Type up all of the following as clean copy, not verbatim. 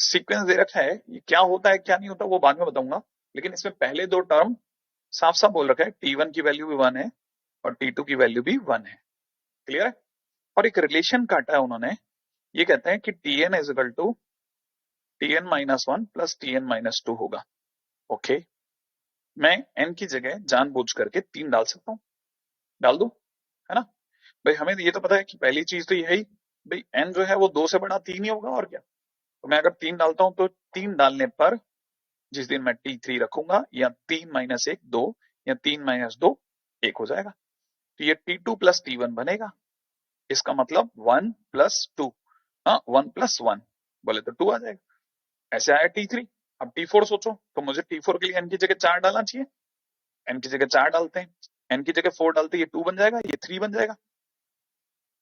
Sequence दे रखा है, ये क्या होता है क्या नहीं होता वो बाद में बताऊंगा, लेकिन इसमें पहले दो टर्म साफ साफ बोल रखा है, T1 की वैल्यू भी 1 है और T2 की वैल्यू भी 1 है। क्लियर है? और एक रिलेशन काटा है उन्होंने, ये कहते हैं कि Tn is equal to Tn-1 plus Tn-2 होगा। ओके, मैं n की जगह जानबूझ करके 3 डाल सकता हूँ, डाल दूं, है ना? भाई हमें ये तो पता है कि पहली चीज तो यही, भाई n जो है वो 2 से बड़ा 3 ही होगा, और क्या। तो मैं अगर 3 डालता हूं तो 3 डालने पर जिस दिन मैं T3 रखूंगा, या 3 माइनस 1 2, या 3 माइनस 2 1 हो जाएगा, तो ये T2 प्लस T1 बनेगा। इसका मतलब 1 प्लस 2, हाँ 1 प्लस 1 बोले तो 2 आ जाएगा। ऐसे आया T3। अब T4 सोचो, तो मुझे T4 के लिए n की जगह 4 डालना चाहिए, n की जगह 4 डालते हैं, n की जगह 4 डालते हैं, ये 2 बन जाएगा, ये 3 बन जाएगा,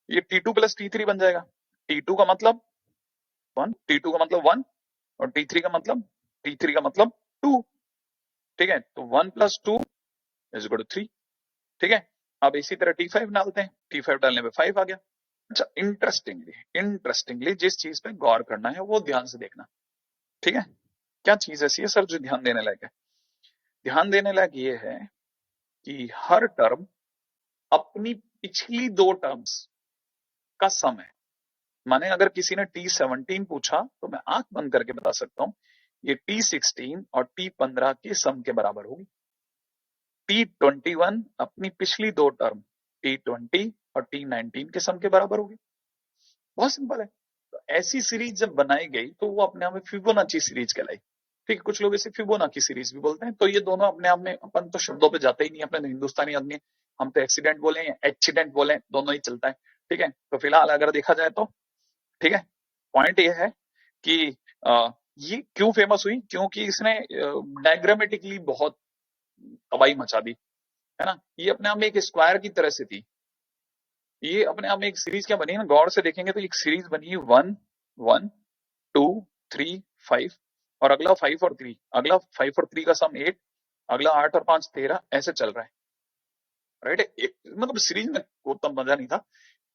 ये T2 प्लस T3 बन जाएगा। T2 का मतलब 1, T2 का मतलब 1, और T3 का मतलब 2। ठीक है, तो 1 प्लस 2 इज इक्वल टू 3। ठीक है, अब इसी तरह T5 डालते हैं, T5 डालने पे 5 आ गया। अच्छा, इंटरेस्टिंगली जिस चीज पे गौर करना है वो ध्यान से देखना। ठीक है, क्या चीज ऐसी है सर जो ध्यान देने लायक है? ध्यान देने लायक ये है कि हर टर्म अपनी पिछली दो टर्म्स का सम है। माने अगर किसी ने T17 पूछा तो मैं आंख बंद करके बता सकता हूं ये T16 और T15 के सम के बराबर होगी। T21 अपनी पिछली दो टर्म T20 और T19 के सम के बराबर होगी। बहुत सिंपल है। तो ऐसी सीरीज जब बनाई गई तो वो अपने आप में फिबोनाची सीरीज कहलाई। ठीक है, कुछ लोग इसे फिबोनाची सीरीज भी बोलते हैं। तो ये दोनों अपने आप में, अपन तो शब्दों पे जाते ही नहीं, अपने हिंदुस्तानी आदमी हैं, हम तो एक्सीडेंट बोले या एक्सीडेंट बोले, दोनों ही चलता है। ठीक है, तो फिलहाल अगर देखा जाए तो, ठीक है, पॉइंट ये है कि ये क्यों फेमस हुई, क्योंकि इसने डायग्रामेटिकली बहुत तबाही मचा दी, है ना। ये अपने आप में एक स्क्वायर की तरह से थी। ये अपने आप में एक सीरीज क्या बनी है ना, गौर से देखेंगे तो एक सीरीज बनी है 1 1 2 3 5, और अगला 5 और 3, अगला 5 और 3 का सम 8, अगला 8 और 5 13, ऐसे चल रहा है। राइट, मतलब सीरीज में उतना मजा नहीं था,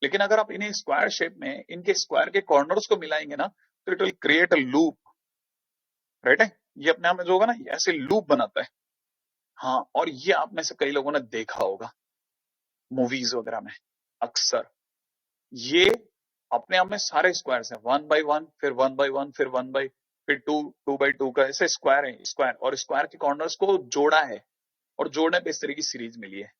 लेकिन अगर आप इन्हें स्क्वायर शेप में इनके स्क्वायर के कॉर्नर्स को मिलाएंगे ना, तो it will create a loop. Right है, ये अपने आप में जो होगा ना, ये ऐसे लूप बनाता है। हाँ, और ये आप में से कई लोगों ने देखा होगा मूवीज वगैरह में अक्सर। ये अपने आप में सारे स्क्वायर्स हैं, 1 बाई 1, फिर 1 बाई 1, फिर 1 बाई, फिर 2 2 बाई 2 का ऐसे स्क्वायर है, स्क्वायर, और स्क्वायर के कॉर्नर्स को जोड़ा है, और जोड़ने पे इस तरह की सीरीज मिली है।